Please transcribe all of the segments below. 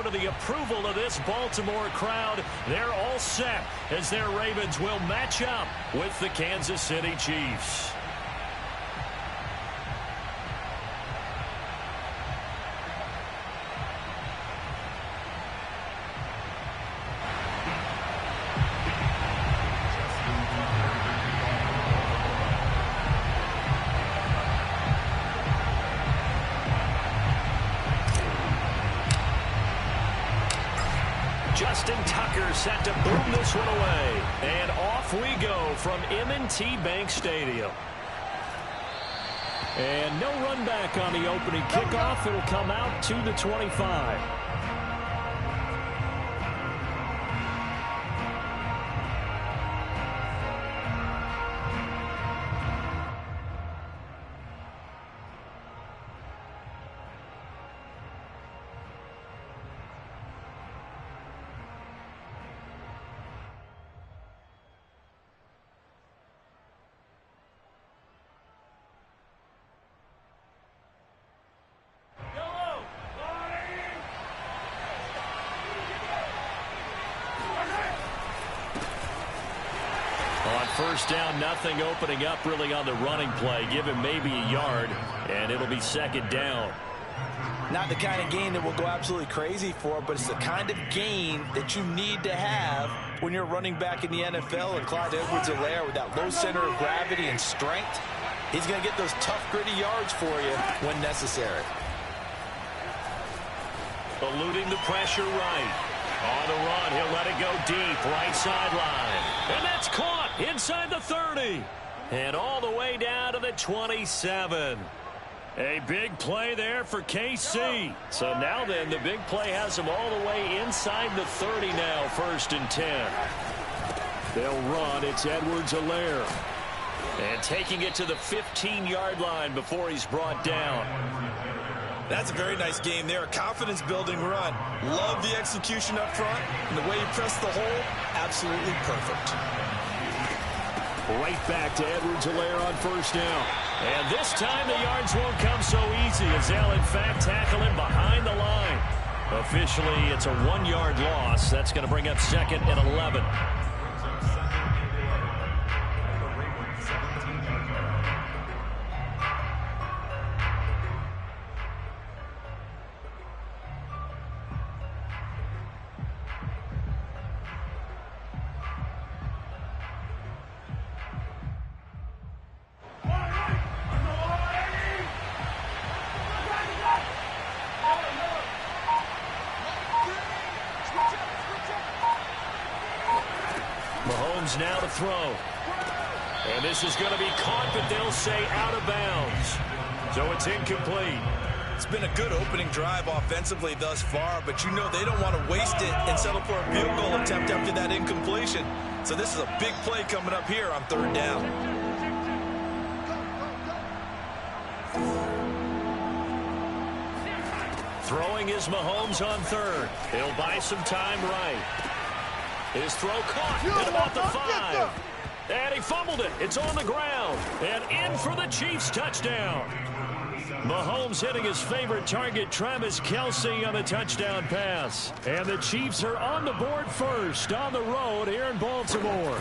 To the approval of this Baltimore crowd, they're all set as their Ravens will match up with the Kansas City Chiefs. Justin Tucker set to boom this one away. And off we go from M&T Bank Stadium. And no run back on the opening kickoff. It'll come out to the 25. First down, nothing, opening up really on the running play. Give him maybe a yard, and it'll be second down. Not the kind of gain that we'll go absolutely crazy for, but it's the kind of gain that you need to have when you're running back in the NFL. And Clyde Edwards-Helaire, with that low center of gravity and strength, he's going to get those tough, gritty yards for you when necessary. Eluding the pressure right. On the run, he'll let it go deep, right sideline. And that's caught inside the 30. And all the way down to the 27. A big play there for KC. So now then, the big play has them all the way inside the 30 now, 1st and 10. They'll run. It's Edwards-Helaire. And taking it to the 15-yard line before he's brought down. That's a very nice game there. A confidence-building run. Love the execution up front. And the way he pressed the hole, absolutely perfect. Right back to Edwards-Helaire on 1st down. And this time the yards won't come so easy as they'll, in fact, tackle him behind the line. Officially, it's a 1-yard loss. That's going to bring up 2nd and 11. Mahomes now to throw. And this is going to be caught, but they'll say out of bounds. So it's incomplete. It's been a good opening drive offensively thus far, but you know they don't want to waste it and settle for a field goal attempt after that incompletion. So this is a big play coming up here on 3rd down. Throwing is Mahomes on 3rd. He'll buy some time right. His throw caught at about the 5. And he fumbled it. It's on the ground. And in for the Chiefs touchdown. Mahomes hitting his favorite target, Travis Kelce, on the touchdown pass. And the Chiefs are on the board first on the road here in Baltimore.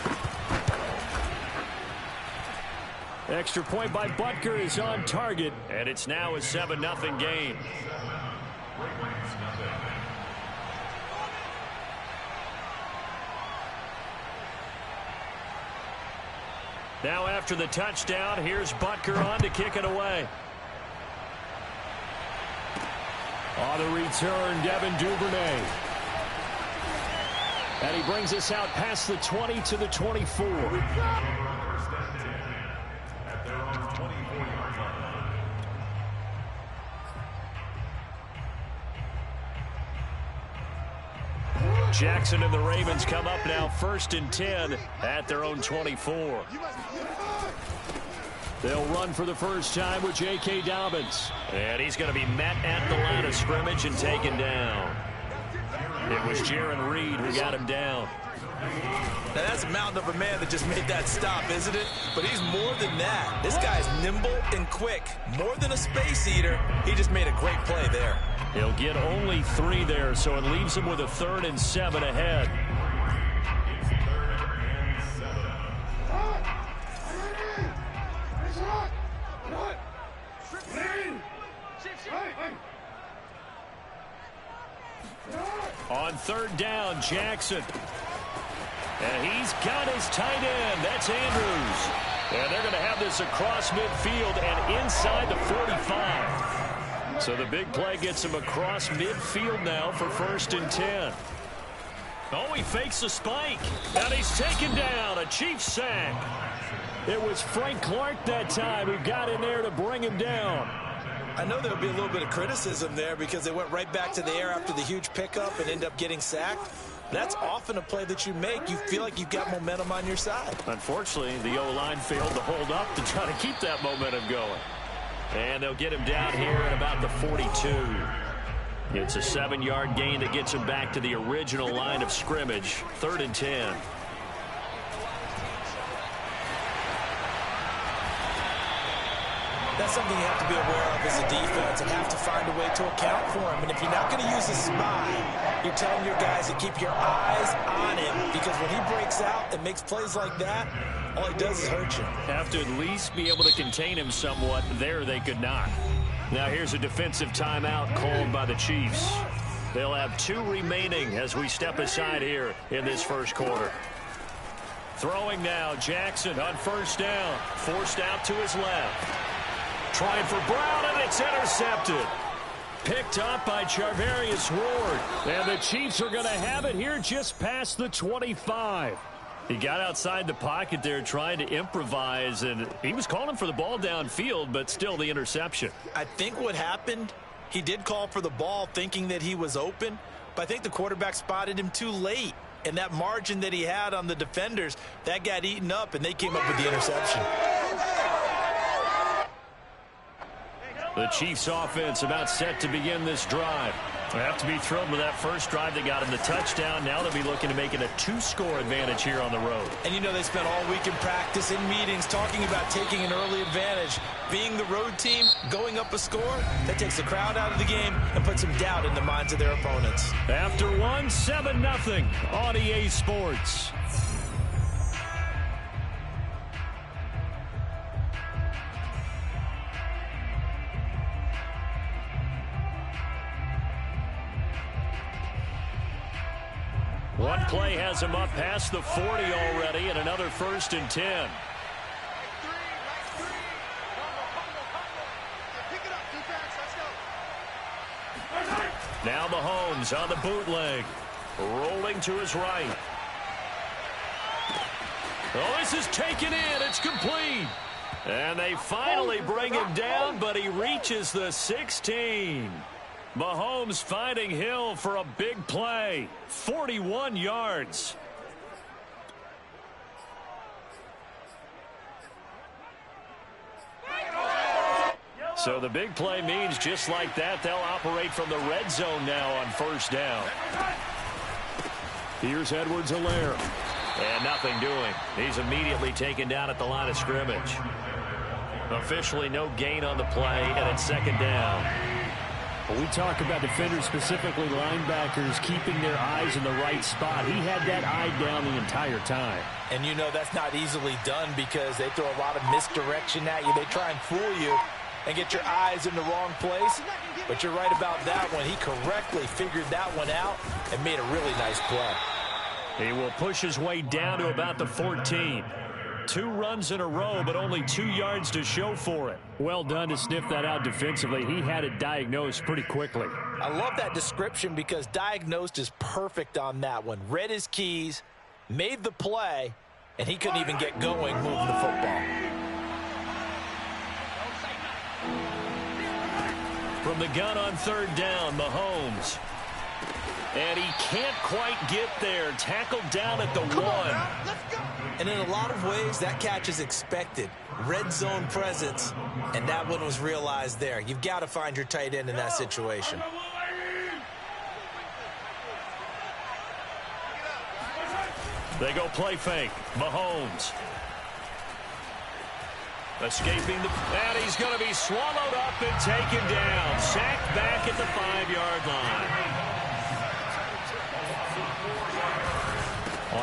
Extra point by Butker is on target. And it's now a 7-0 game. Now after the touchdown, here's Butker on to kick it away. On the return, Devin Duvernay. And he brings us out past the 20 to the 24. Jackson and the Ravens come up now 1st and 10 at their own 24. They'll run for the first time with J.K. Dobbins. And he's going to be met at the line of scrimmage and taken down. It was Jaron Reed who got him down. Now that's a mountain of a man that just made that stop, isn't it? But he's more than that. This guy's nimble and quick. More than a space eater. He just made a great play there. He'll get only 3 there, so it leaves him with a 3rd and 7 ahead. On 3rd down, Jackson. And he's got his tight end. That's Andrews. And they're going to have this across midfield and inside the 45. So the big play gets him across midfield now for 1st and 10. Oh, he fakes the spike. And he's taken down. A Chiefs sack. It was Frank Clark that time who got in there to bring him down. I know there'll be a little bit of criticism there because they went right back to the air after the huge pickup and end up getting sacked. That's often a play that you make. You feel like you've got momentum on your side. Unfortunately, the O-line failed to hold up to try to keep that momentum going. And they'll get him down here at about the 42. It's a 7-yard gain that gets him back to the original line of scrimmage. 3rd and 10. That's something you have to be aware of as a defense and have to find a way to account for him. And if you're not going to use a spy, you're telling your guys to keep your eyes on him, because when he breaks out and makes plays like that, all he does is hurt you. Have to at least be able to contain him somewhat. There they could not. Now here's a defensive timeout called by the Chiefs. They'll have 2 remaining as we step aside here in this first quarter. Throwing now, Jackson on 1st down. Forced out to his left. Trying for Brown, and it's intercepted. Picked up by Charvarius Ward. And the Chiefs are going to have it here just past the 25. He got outside the pocket there trying to improvise, and he was calling for the ball downfield, but still the interception. I think what happened, he did call for the ball thinking that he was open, but I think the quarterback spotted him too late. And that margin that he had on the defenders, that got eaten up, and they came up with the interception. The Chiefs offense about set to begin this drive. They have to be thrilled with that first drive that got him the touchdown. Now they'll be looking to make it a 2-score advantage here on the road. And you know they spent all week in practice, in meetings, talking about taking an early advantage. Being the road team, going up a score, that takes the crowd out of the game and puts some doubt in the minds of their opponents. After 7-0 on EA Sports. One play has him up past the 40 already, and another 1st and 10. Now Mahomes on the bootleg. Rolling to his right. Oh, this is taken in. It's complete. And they finally bring him down, but he reaches the 16. Mahomes finding Hill for a big play. 41 yards. So the big play means just like that, they'll operate from the red zone now on 1st down. Here's Edwards-Helaire. And nothing doing. He's immediately taken down at the line of scrimmage. Officially no gain on the play, and it's 2nd down. When we talk about defenders, specifically linebackers, keeping their eyes in the right spot, he had that eye down the entire time. And you know that's not easily done because they throw a lot of misdirection at you. They try and fool you and get your eyes in the wrong place. But you're right about that one. He correctly figured that one out and made a really nice play. He will push his way down to about the 14. 2 runs in a row, but only 2 yards to show for it. Well done to sniff that out defensively. He had it diagnosed pretty quickly. I love that description because diagnosed is perfect on that one. Read his keys, made the play, and he couldn't even get going moving the football. From the gun on 3rd down, Mahomes. And he can't quite get there. Tackled down at the 1. And in a lot of ways, that catch is expected. Red zone presence, and that one was realized there. You've got to find your tight end in that situation. They go play fake. Mahomes. Escaping and he's going to be swallowed up and taken down. Sacked back at the 5-yard line.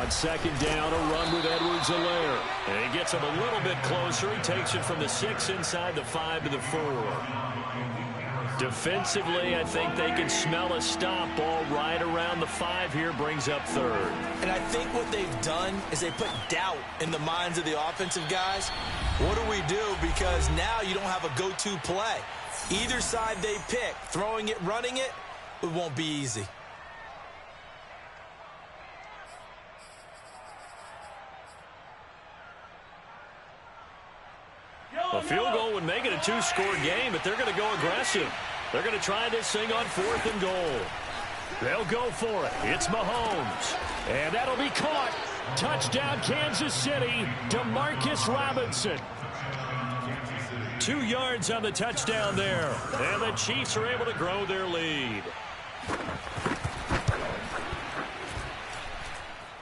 On second down, a run with Edwards-Helaire. And he gets him a little bit closer. He takes it from the 6 inside the 5 to the 4. Defensively, I think they can smell a stop. Ball right around the 5 here, brings up third. And I think what they've done is they put doubt in the minds of the offensive guys. What do we do? Because now you don't have a go-to play. Either side they pick, throwing it, running it, it won't be easy. A field goal would make it a 2-score game, but they're going to go aggressive. They're going to try this thing on 4th and goal. They'll go for it. It's Mahomes. And that'll be caught. Touchdown, Kansas City, DeMarcus Robinson. 2 yards on the touchdown there. And the Chiefs are able to grow their lead.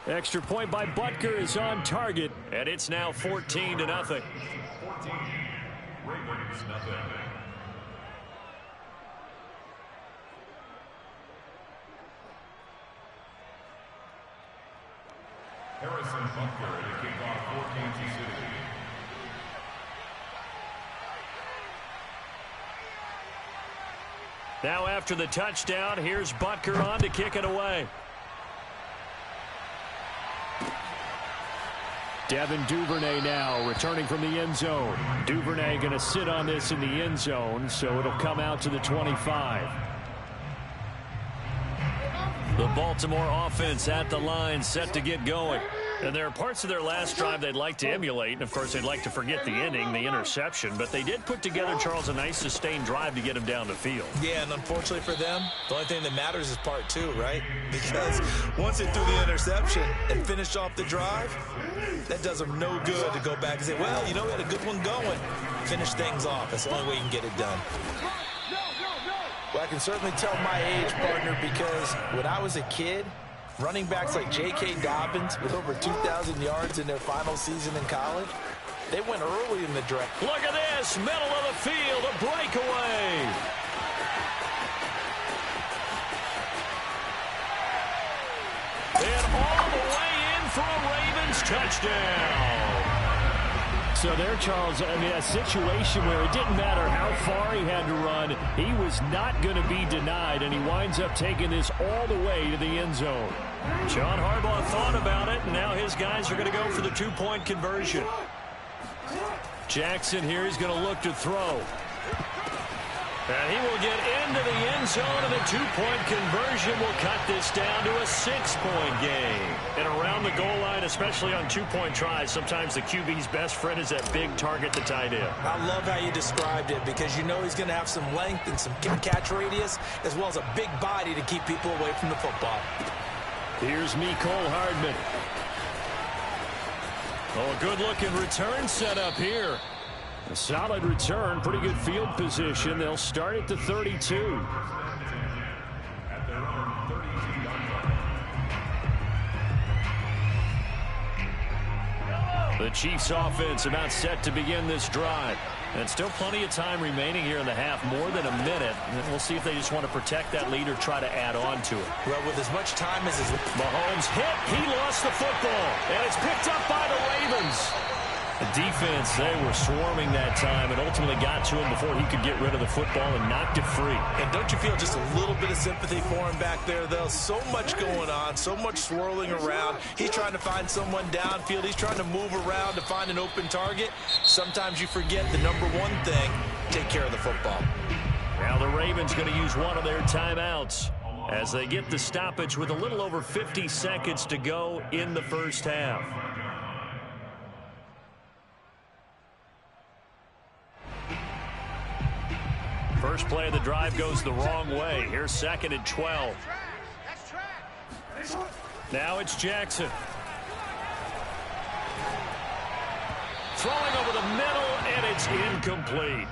Extra point by Butker is on target, and it's now 14-0. Harrison Butker to kick off for Kansas City. Now after the touchdown, here's Butker on to kick it away. Devin Duvernay now returning from the end zone. Duvernay going to sit on this in the end zone, so it'll come out to the 25. The Baltimore offense at the line, set to get going. And there are parts of their last drive they'd like to emulate. And, of course, they'd like to forget the ending, the interception. But they did put together, Charles, a nice sustained drive to get him down the field. Yeah, and unfortunately for them, the only thing that matters is part 2, right? Because once they threw the interception and finished off the drive, that does them no good to go back and say, well, you know, we had a good one going. Finish things off. That's the only way you can get it done. Well, I can certainly tell my age, partner, because when I was a kid, running backs like J.K. Dobbins with over 2,000 yards in their final season in college, they went early in the draft. Look at this, middle of the field, a breakaway. And all the way in for a Ravens touchdown. So there, Charles, I mean, a situation where it didn't matter how far he had to run, he was not going to be denied, and he winds up taking this all the way to the end zone. John Harbaugh thought about it, and now his guys are going to go for the 2-point conversion. Jackson here is going to look to throw. And he will get into the end zone, and the 2-point conversion will cut this down to a 6-point game. And around the goal line, especially on 2-point tries, sometimes the QB's best friend is that big target, the tight end. I love how you described it, because you know he's going to have some length and some catch radius, as well as a big body to keep people away from the football. Here's Mecole Hardman. Oh, a good-looking return set up here. A solid return, pretty good field position. They'll start at the 32. The Chiefs offense about set to begin this drive. And still plenty of time remaining here in the half, more than a minute. And we'll see if they just want to protect that lead or try to add on to it. Well, with as much time as his... Mahomes hit, he lost the football, and it's picked up by the Ravens. The defense, they were swarming that time and ultimately got to him before he could get rid of the football and knocked it free. And don't you feel just a little bit of sympathy for him back there, though? So much going on, so much swirling around. He's trying to find someone downfield. He's trying to move around to find an open target. Sometimes you forget the number one thing, take care of the football. Now the Ravens going to use one of their timeouts as they get the stoppage with a little over 50 seconds to go in the first half. First play of the drive goes the wrong way. Here's 2nd and 12. Now it's Jackson. Throwing over the middle, and it's incomplete.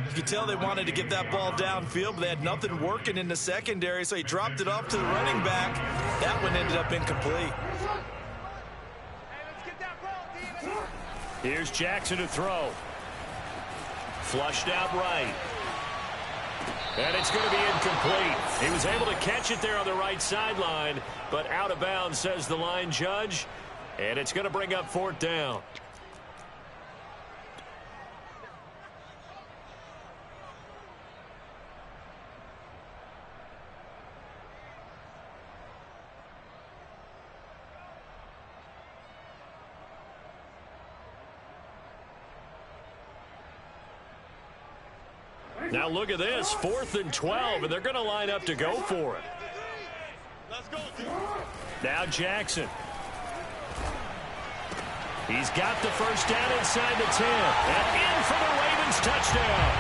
You could tell they wanted to get that ball downfield, but they had nothing working in the secondary, so he dropped it off to the running back. That one ended up incomplete. Here's Jackson to throw. Flushed out right. And it's going to be incomplete. He was able to catch it there on the right sideline, but out of bounds, says the line judge. And it's going to bring up 4th down. Now look at this, 4th and 12, and they're going to line up to go for it. Let's go. Now Jackson. He's got the first down inside the 10. And in for the Ravens touchdown.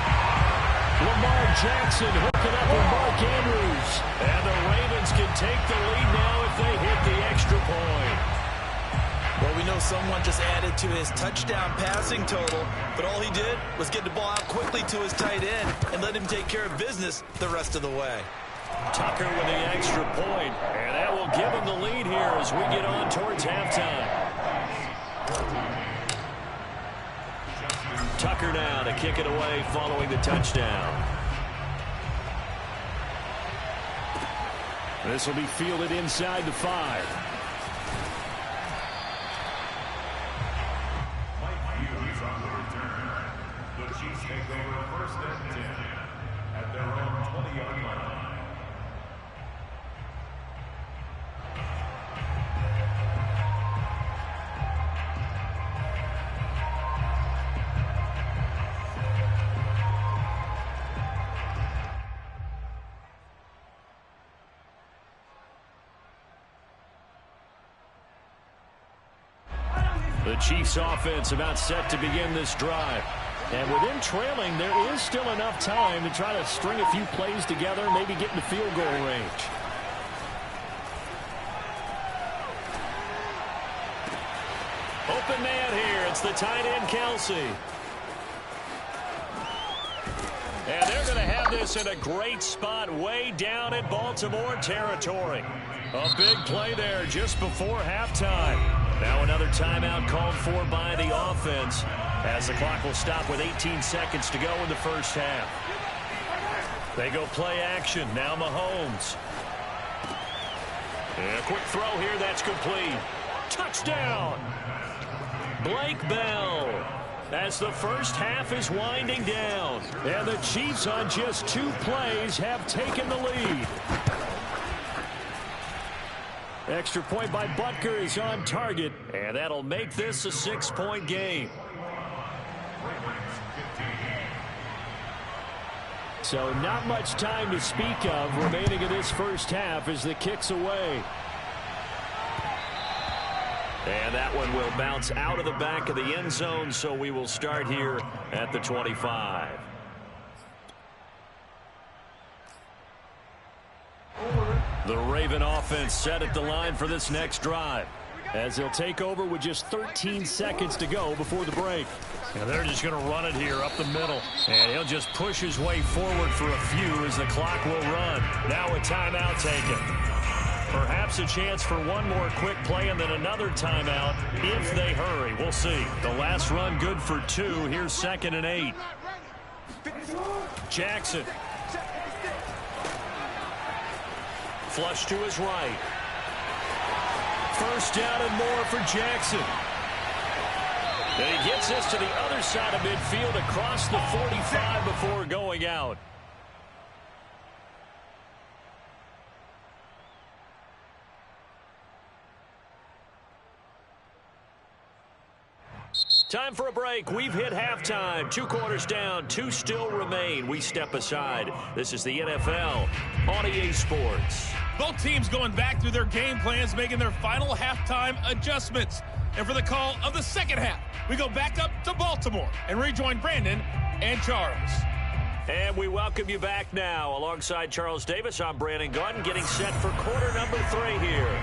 Lamar Jackson hooking up with Mark Andrews. And the Ravens can take the lead now if they hit the extra point. Well, we know someone just added to his touchdown passing total, but all he did was get the ball out quickly to his tight end and let him take care of business the rest of the way. Tucker with the extra point, and that will give him the lead here as we get on towards halftime. Tucker now to kick it away following the touchdown. This will be fielded inside the 5. Take over 1st and 10 at their own 20-yard line. The Chiefs offense about set to begin this drive. And with them trailing, there is still enough time to try to string a few plays together, maybe get in the field goal range. Open man here. It's the tight end, Kelsey. And they're going to have this in a great spot way down in Baltimore territory. A big play there just before halftime. Now another timeout called for by the offense, as the clock will stop with 18 seconds to go in the first half. They go play action. Now Mahomes. And a quick throw here. That's complete. Touchdown. Blake Bell. As the first half is winding down. And the Chiefs on just 2 plays have taken the lead. Extra point by Butker is on target. And that'll make this a 6-point game. So not much time to speak of remaining in this first half as the kick's away. And that one will bounce out of the back of the end zone, so we will start here at the 25. The Raven offense set at the line for this next drive, as they'll take over with just 13 seconds to go before the break. And they're just going to run it here up the middle. And he'll just push his way forward for a few as the clock will run. Now a timeout taken. Perhaps a chance for one more quick play and then another timeout if they hurry. We'll see. The last run good for 2. Here's 2nd and 8. Jackson. Flush to his right. First down and more for Jackson. And he gets this to the other side of midfield across the 45 before going out. Time for a break. We've hit halftime. 2 quarters down. 2 still remain. We step aside. This is the NFL on EA Sports. Both teams going back through their game plans, making their final halftime adjustments. And for the call of the second half, we go back up to Baltimore and rejoin Brandon and Charles. And we welcome you back now. Alongside Charles Davis, I'm Brandon Gunn, getting set for quarter number 3 here.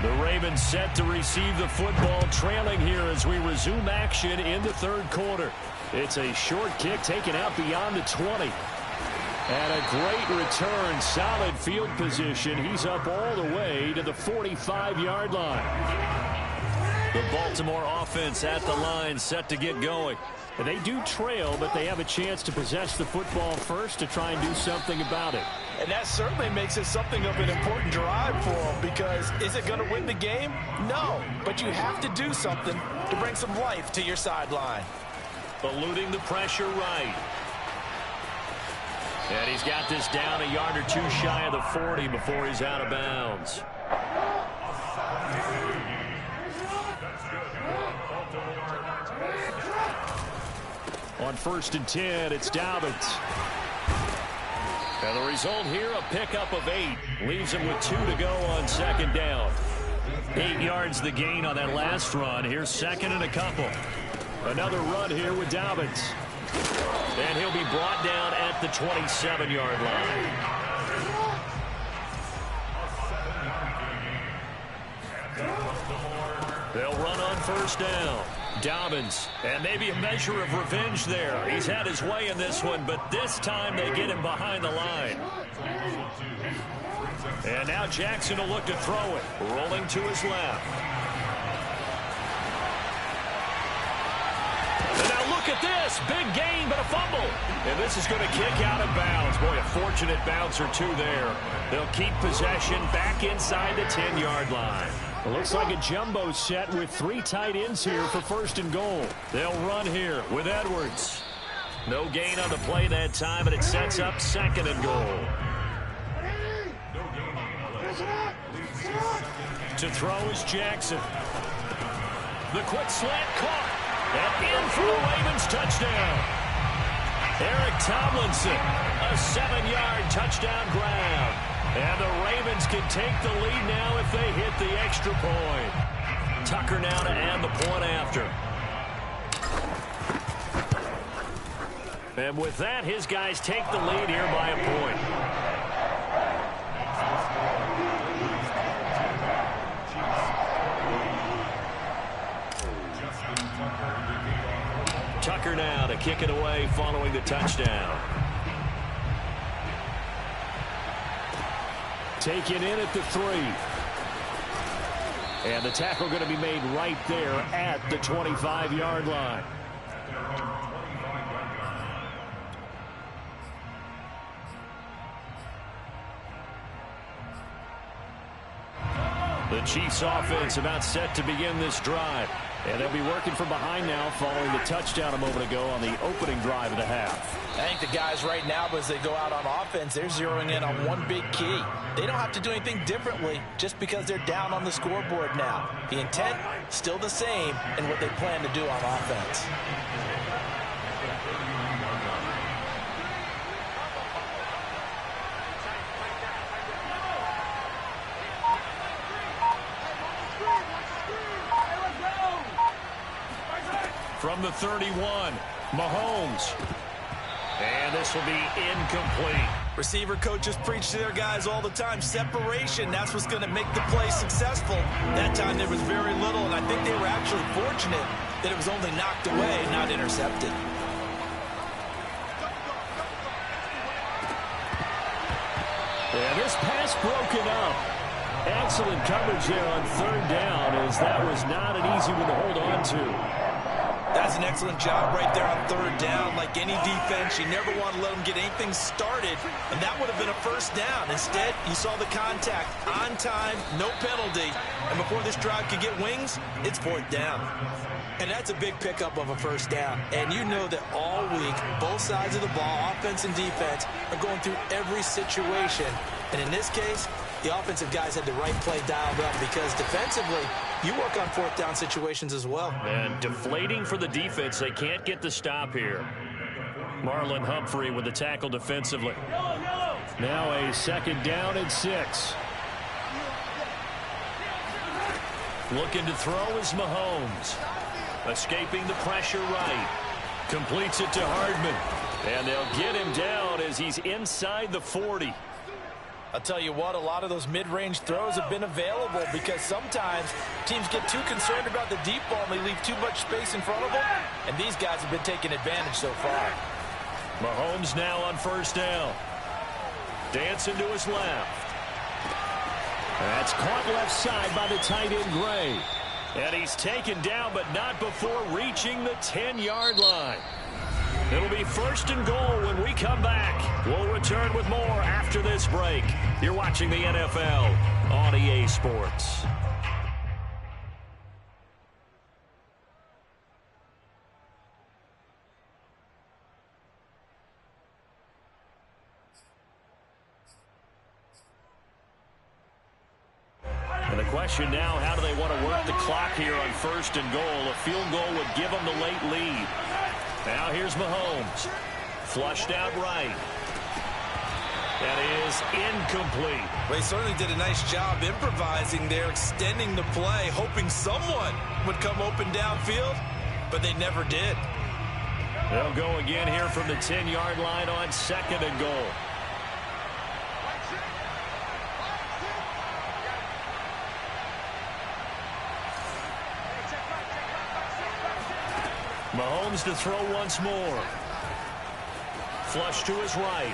The Ravens set to receive the football, trailing here as we resume action in the 3rd quarter. It's a short kick taken out beyond the 20. And a great return, solid field position. He's up all the way to the 45-yard line. The Baltimore offense at the line, set to get going. They do trail, but they have a chance to possess the football first to try and do something about it. And that certainly makes it something of an important drive for them, because is it going to win the game? No, but you have to do something to bring some life to your sideline. Eluding the pressure right. And he's got this down a yard or two shy of the 40 before he's out of bounds. On 1st and 10, it's Dobbins. And the result here, a pickup of 8. Leaves him with 2 to go on 2nd down. 8 yards the gain on that last run. Here's 2nd and a couple. Another run here with Dobbins. And he'll be brought down at the 27-yard line. They'll run on 1st down. Dobbins, and maybe a measure of revenge there. He's had his way in this one, but this time they get him behind the line. And now Jackson will look to throw it. Rolling to his left. And now look at this. Big gain, but a fumble. And this is going to kick out of bounds. Boy, a fortunate bounce or two there. They'll keep possession back inside the 10-yard line. It looks like a jumbo set with 3 tight ends here for 1st and goal. They'll run here with Edwards. No gain on the play that time, and it sets up 2nd and goal. To throw is Jackson. The quick slant caught. And in for the Ravens touchdown. Eric Tomlinson, a 7-yard touchdown grab. And the Ravens can take the lead now if they hit the extra point. Tucker now to add the point after. And with that, his guys take the lead here by a point. Tucker now to kick it away following the touchdown. Taken in at the 3. And the tackle going to be made right there at the 25-yard line. The Chiefs offense about set to begin this drive. And they'll be working from behind now following the touchdown a moment ago on the opening drive of the half. I think the guys right now, as they go out on offense, they're zeroing in on one big key. They don't have to do anything differently just because they're down on the scoreboard now. The intent, still the same in what they plan to do on offense. From the 31, Mahomes. And this will be incomplete. Receiver coaches preach to their guys all the time. Separation, that's what's going to make the play successful. That time there was very little, and I think they were actually fortunate that it was only knocked away, not intercepted. Yeah, this pass broken up. Excellent coverage there on 3rd down, as that was not an easy one to hold on to. That's an excellent job right there on 3rd down. Like any defense, you never want to let them get anything started, and that would have been a 1st down. Instead, you saw the contact on time, no penalty, and before this drive could get wings, it's 4th down. And that's a big pickup of a 1st down. And you know that all week, both sides of the ball, offense and defense, are going through every situation. And in this case, the offensive guys had the right play dialed up, because defensively, you work on 4th down situations as well. And deflating for the defense. They can't get the stop here. Marlon Humphrey with the tackle defensively. Now a 2nd down and 6. Looking to throw is Mahomes. Escaping the pressure right. Completes it to Hardman. And they'll get him down as he's inside the 40. I'll tell you what, a lot of those mid-range throws have been available, because sometimes teams get too concerned about the deep ball and they leave too much space in front of them, and these guys have been taking advantage so far. Mahomes now on 1st down. Dancing to his left. That's caught left side by the tight end Gray. And he's taken down, but not before reaching the 10-yard line. It'll be 1st and goal when we come back. We'll return with more after this break. You're watching the NFL on EA Sports. And the question now, how do they want to work the clock here on 1st and goal? A field goal would give them the late lead. Now here's Mahomes. Flushed out right. That is incomplete. Well, he certainly did a nice job improvising there, extending the play, hoping someone would come open downfield, but they never did. They'll go again here from the 10-yard line on 2nd and goal. Mahomes to throw once more. Flush to his right.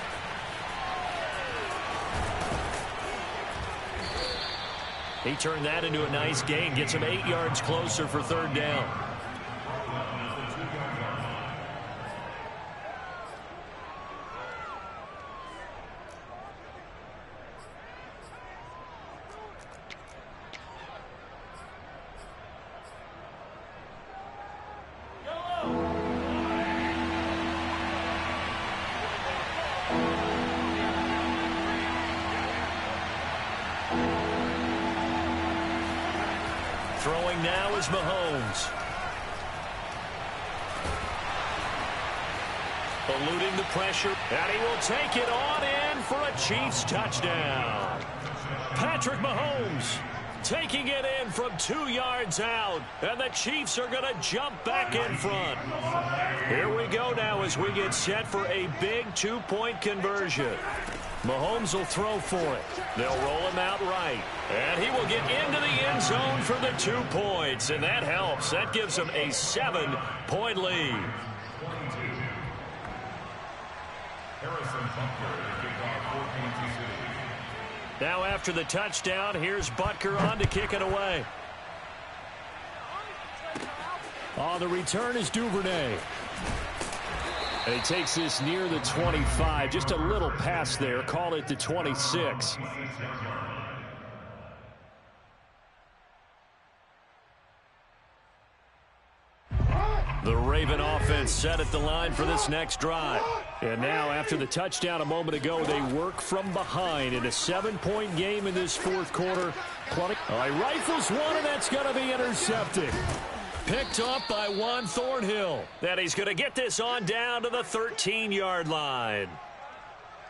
He turned that into a nice gain. Gets him 8 yards closer for 3rd down. Throwing now is Mahomes. Eluding the pressure, and he will take it on in for a Chiefs touchdown. Patrick Mahomes taking it in from 2 yards out, and the Chiefs are going to jump back in front. Here we go now as we get set for a big 2-point conversion. Mahomes will throw for it. They'll roll him out right. And he will get into the end zone for the 2 points. And that helps. That gives him a 7-point lead. Now after the touchdown, here's Butker on to kick it away. On the return is Duvernay. And he takes this near the 25. Just a little pass there. Call it the 26. The Raven offense set at the line for this next drive. And now after the touchdown a moment ago, they work from behind in a 7-point game in this 4th quarter. All right, rifles one, and that's going to be intercepted. Picked up by Juan Thornhill. That he's going to get this on down to the 13-yard line.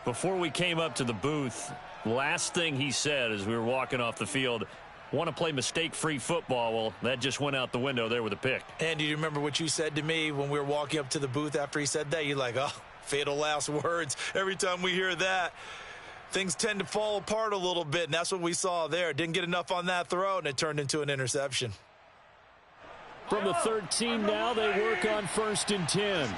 Before we came up to the booth, last thing he said as we were walking off the field, want to play mistake-free football. Well, that just went out the window there with a pick. And do you remember what you said to me when we were walking up to the booth after he said that? You're like, oh, fatal last words. Every time we hear that, things tend to fall apart a little bit, and that's what we saw there. Didn't get enough on that throw, and it turned into an interception. From the 13 now, they work on 1st and 10.